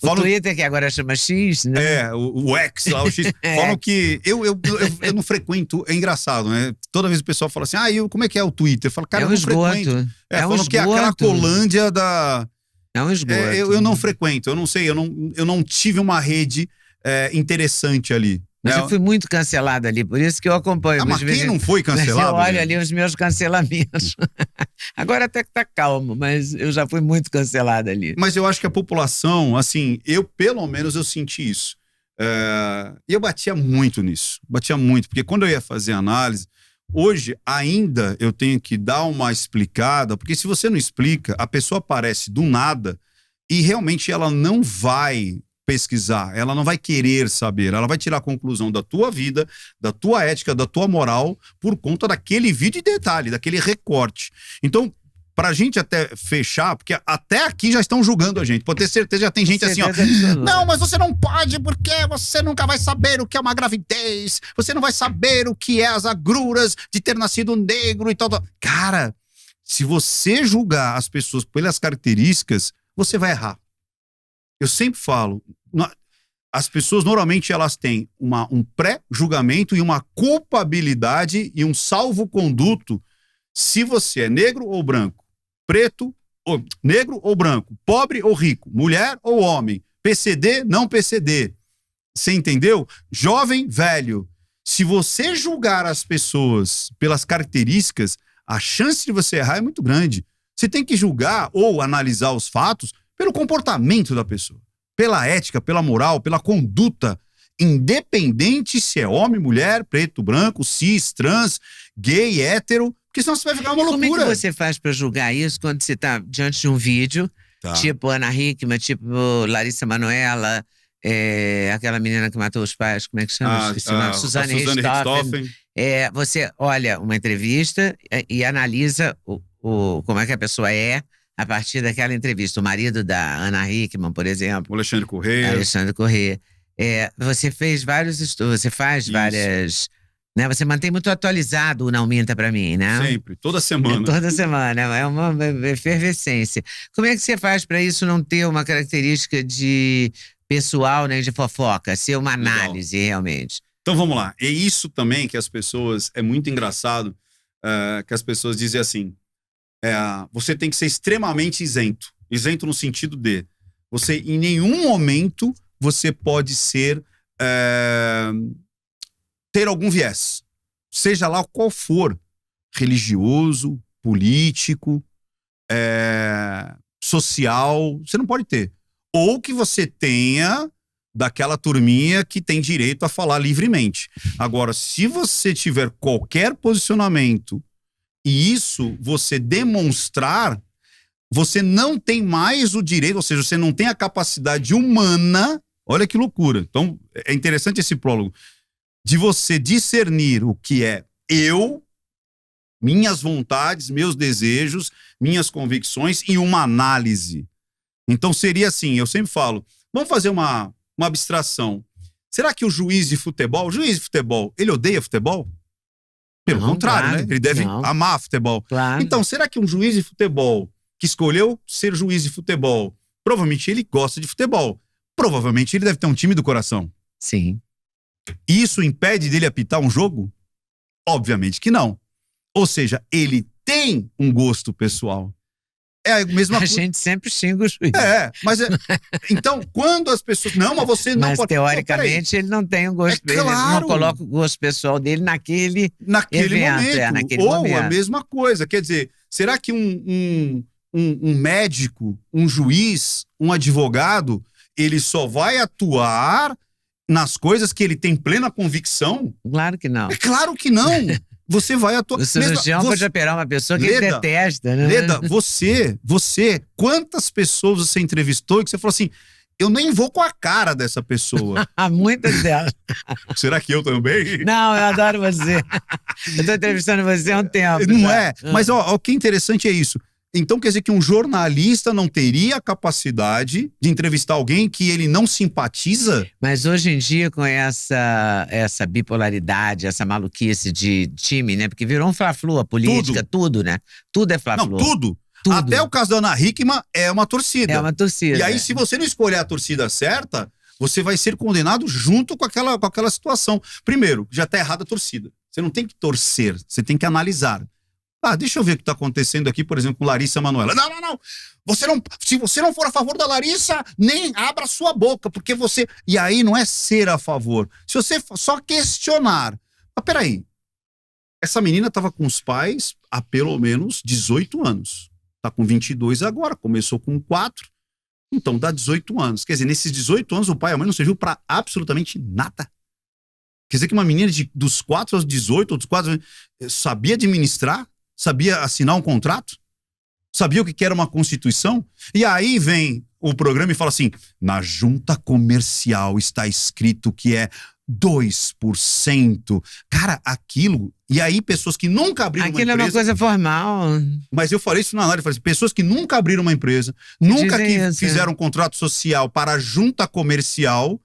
O Falam, Twitter, que agora chama X, né? o X, lá, o X. Falam que eu não frequento, é engraçado, né? Toda vez o pessoal fala assim, como é que é o Twitter? Eu falo, cara, É eu um não frequento. esgoto. É um Falam que é aquela esgoto. Colândia da... É um esgoto. Eu não frequento, eu não sei, eu não tive uma rede interessante ali. Mas eu fui muito cancelado ali, por isso que eu acompanho. Mas quem não foi cancelado? Mas eu olho ali os meus cancelamentos. Agora até que tá calmo, mas eu já fui muito cancelado ali. Mas eu acho que a população, assim, pelo menos eu senti isso. E eu batia muito nisso, porque quando eu ia fazer análise, hoje ainda eu tenho que dar uma explicada, porque se você não explica, a pessoa aparece do nada e realmente ela não vai pesquisar, ela não vai querer saber, ela vai tirar a conclusão da tua vida, da tua ética, da tua moral, por conta daquele vídeo de detalhe, daquele recorte. Então, pra gente até fechar, porque até aqui já estão julgando a gente, pode ter certeza, já tem gente assim, ó, não, mas você não pode porque você nunca vai saber o que é uma gravidez, você não vai saber o que é as agruras de ter nascido negro e tal. Cara, se você julgar as pessoas pelas características, você vai errar. Eu sempre falo, as pessoas normalmente elas têm um pré-julgamento e uma culpabilidade e um salvo-conduto se você é negro ou branco, preto ou negro ou branco, pobre ou rico, mulher ou homem, PCD, não PCD. Você entendeu? Jovem, velho. Se você julgar as pessoas pelas características, a chance de você errar é muito grande. Você tem que julgar ou analisar os fatos pelo comportamento da pessoa, pela ética, pela moral, pela conduta, independente se é homem, mulher, preto, branco, cis, trans, gay, hétero, porque senão você vai ficar uma loucura. Como é que você faz pra julgar isso quando você tá diante de um vídeo, tipo Ana Hickman, tipo Larissa Manoela, aquela menina que matou os pais, como é que chama? Suzane Richthofen. Você olha uma entrevista e analisa como é que a pessoa é a partir daquela entrevista. O marido da Ana Hickman, por exemplo. O Alexandre Corrêa. Você fez vários estudos, você faz isso. Várias... Né? Você mantém muito atualizado o Não Minta Pra Mim, né? Sempre, toda semana. Toda semana, é uma efervescência. Como é que você faz para isso não ter uma característica de pessoal, né, de fofoca, ser uma análise realmente? Então vamos lá. É isso também que as pessoas, é muito engraçado, que as pessoas dizem assim, você tem que ser extremamente isento. Isento no sentido de, você em nenhum momento você pode ser, ter algum viés. Seja lá qual for, religioso, político, social, você não pode ter. Ou que você tenha daquela turminha que tem direito a falar livremente. Agora, se você tiver qualquer posicionamento e isso você demonstrar, você não tem mais o direito, ou seja, você não tem a capacidade humana, olha que loucura. Então, é interessante esse prólogo, de você discernir o que é eu, minhas vontades, meus desejos, minhas convicções e uma análise. Então, seria assim, eu sempre falo, vamos fazer uma abstração. Será que o juiz de futebol, ele odeia futebol? Pelo contrário, claro, né? Ele deve amar futebol. Claro. Então, será que um juiz de futebol que escolheu ser juiz de futebol, provavelmente ele gosta de futebol. Provavelmente ele deve ter um time do coração. Sim. Isso impede dele apitar um jogo? Obviamente que não. Ou seja, ele tem um gosto pessoal. É a mesma coisa. A gente sempre xinga o juiz. Então, quando as pessoas... Não, mas você não pode... teoricamente, ele não tem um gosto... Claro. Ele não coloca o gosto pessoal dele naquele evento, momento. Naquele Ou momento. A mesma coisa. Quer dizer, será que um médico, um juiz, um advogado, ele só vai atuar nas coisas que ele tem plena convicção? Claro que não. É claro que não. Você vai atuar... O cirurgião pode operar uma pessoa que ele detesta, né? Leda, você, quantas pessoas você entrevistou que você falou assim, eu nem vou com a cara dessa pessoa? Muitas delas. Será que eu também? Não, eu adoro você. Eu tô entrevistando você há um tempo. Não é? Mas o que é interessante é isso. Então quer dizer que um jornalista não teria a capacidade de entrevistar alguém que ele não simpatiza? Mas hoje em dia, com essa bipolaridade, essa maluquice de time, né? Porque virou um fla-flu, a política, tudo, né? Tudo é fla-flu. Não, tudo. Tudo. Até o caso da Ana Hickman é uma torcida. É uma torcida. E aí, se você não escolher a torcida certa, você vai ser condenado junto com aquela situação. Primeiro, já tá errada a torcida. Você não tem que torcer, você tem que analisar. Deixa eu ver o que tá acontecendo aqui, por exemplo, com Larissa Manoela. Não. Se você não for a favor da Larissa, nem abra sua boca, porque você... E aí não é ser a favor. Se você só questionar... Mas peraí, essa menina tava com os pais há pelo menos 18 anos. Tá com 22 agora, começou com 4. Então dá 18 anos. Quer dizer, nesses 18 anos o pai e a mãe não serviu pra absolutamente nada. Quer dizer que uma menina dos 4 aos 18, ou dos 4 sabia administrar? Sabia assinar um contrato? Sabia o que era uma constituição? E aí vem o programa e fala assim, na junta comercial está escrito que é 2%. Cara, aquilo... E aí pessoas que nunca abriram uma empresa... Aquilo é uma coisa formal. Mas eu falei isso na análise, eu falei assim, pessoas que nunca abriram uma empresa, nunca fizeram um contrato social para a junta comercial,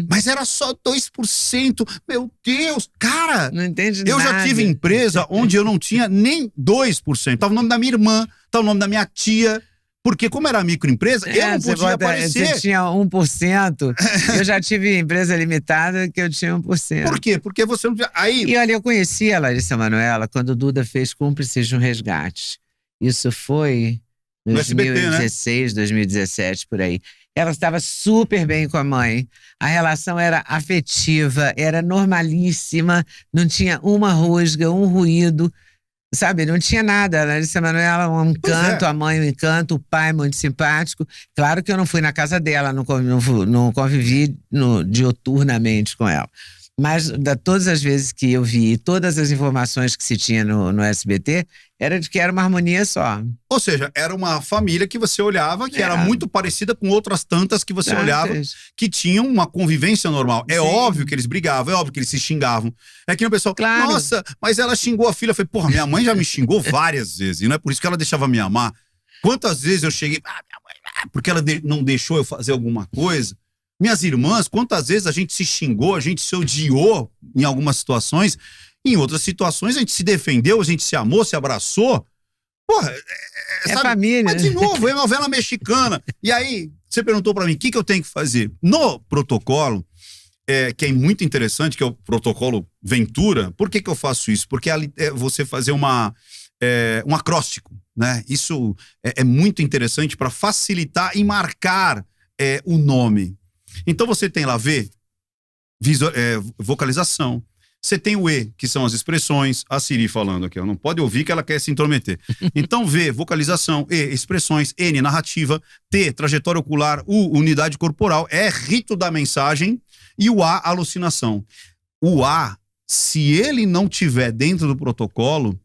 mas era só 2%. Meu Deus, cara! Não entende nada. Eu já tive empresa onde eu não tinha nem 2%. Tava o nome da minha irmã, tava o nome da minha tia... Porque como era microempresa, eu não podia aparecer. Você tinha 1%. Eu já tive empresa limitada que eu tinha 1%. Por quê? Porque você não tinha... Aí... E olha, eu conheci a Larissa Manoela quando o Duda fez Cúmplices de um Resgate. Isso foi em 2016, né? 2017, por aí. Ela estava super bem com a mãe. A relação era afetiva, era normalíssima, não tinha uma rusga, um ruído. Sabe, não tinha nada. A Larissa Manoela, um encanto, a mãe, um encanto, o pai, muito simpático. Claro que eu não fui na casa dela, não convivi diuturnamente com ela. Mas todas as vezes que eu vi, todas as informações que se tinha no SBT, era de que era uma harmonia só. Ou seja, era uma família que você olhava, que era muito parecida com outras tantas que você olhava, que tinham uma convivência normal. É óbvio que eles brigavam, é óbvio que eles se xingavam. É que o pessoal, nossa, mas ela xingou a filha. Eu falei, porra, minha mãe já me xingou várias vezes, e não é por isso que ela deixava me amar. Quantas vezes eu cheguei, minha mãe, porque ela não deixou eu fazer alguma coisa. Minhas irmãs, quantas vezes a gente se xingou, a gente se odiou em algumas situações, em outras situações a gente se defendeu, a gente se amou, se abraçou. Porra, sabe? Família. Mas de novo, é novela mexicana. E aí, você perguntou pra mim, o que eu tenho que fazer? No protocolo, que é muito interessante, que é o protocolo Ventura, por que eu faço isso? Porque é você fazer um acróstico, né? Isso é muito interessante para facilitar e marcar o nome. Então você tem lá V, vocalização. Você tem o E, que são as expressões. A Siri falando aqui, ela não pode ouvir que ela quer se intrometer. Então V, vocalização. E, expressões. N, narrativa. T, trajetória ocular. U, unidade corporal. E, rito da mensagem. E o A, alucinação. O A, se ele não tiver dentro do protocolo,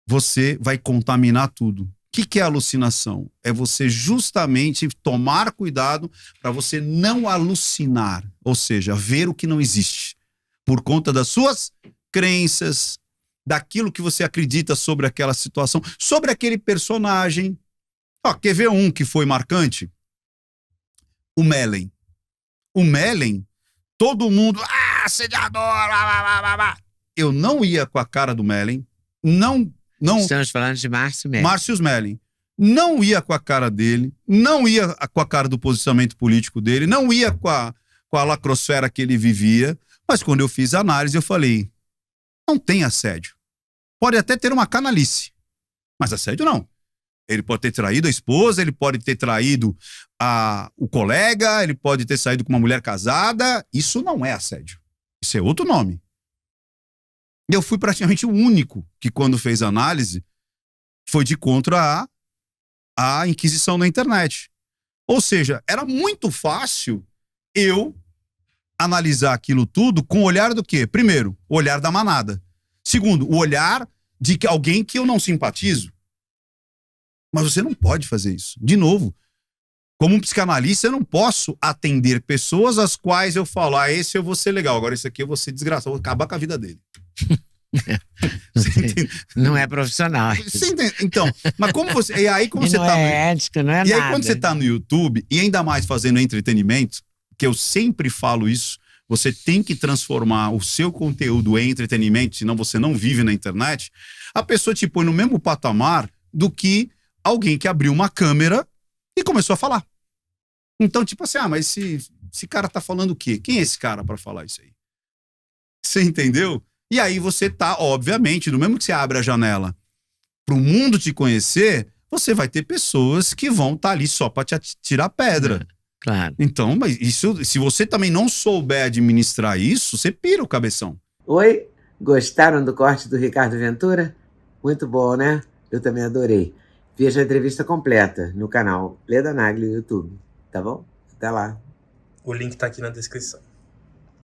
você vai contaminar tudo. O que é alucinação? É você justamente tomar cuidado para você não alucinar, ou seja, ver o que não existe, por conta das suas crenças, daquilo que você acredita sobre aquela situação, sobre aquele personagem. Quer ver um que foi marcante? O Mellen. O Mellen, todo mundo, assediador, eu não ia com a cara do Mellen, não. Estamos falando de Márcio Mellen. Márcio Mellen. Não ia com a cara dele, não ia com a cara do posicionamento político dele, não ia com a lacrosfera que ele vivia, mas quando eu fiz a análise eu falei, não tem assédio. Pode até ter uma canalice, mas assédio não. Ele pode ter traído a esposa, ele pode ter traído o colega, ele pode ter saído com uma mulher casada, isso não é assédio. Isso é outro nome. E eu fui praticamente o único que, quando fez a análise, foi de contra a Inquisição na internet. Ou seja, era muito fácil eu analisar aquilo tudo com o olhar do quê? Primeiro, o olhar da manada. Segundo, o olhar de alguém que eu não simpatizo. Mas você não pode fazer isso. De novo, como um psicanalista, eu não posso atender pessoas às quais eu falo, esse eu vou ser legal, agora esse aqui eu vou ser desgraçado, vou acabar com a vida dele. Não é profissional. Então, mas como você. E aí, como você não tá. É ética, não é e nada. aí, quando você tá no YouTube, e ainda mais fazendo entretenimento, que eu sempre falo isso, você tem que transformar o seu conteúdo em entretenimento, senão você não vive na internet. A pessoa te põe no mesmo patamar do que alguém que abriu uma câmera e começou a falar. Então, tipo assim, mas esse cara tá falando o quê? Quem é esse cara para falar isso aí? Você entendeu? E aí você tá, obviamente, no mesmo que você abre a janela pro mundo te conhecer, você vai ter pessoas que vão estar ali só para te tirar pedra. Claro. Então, mas isso, se você também não souber administrar isso, você pira o cabeção. Oi, gostaram do corte do Ricardo Ventura? Muito bom, né? Eu também adorei. Veja a entrevista completa no canal Leda Nagli no YouTube, tá bom? Até lá. O link tá aqui na descrição.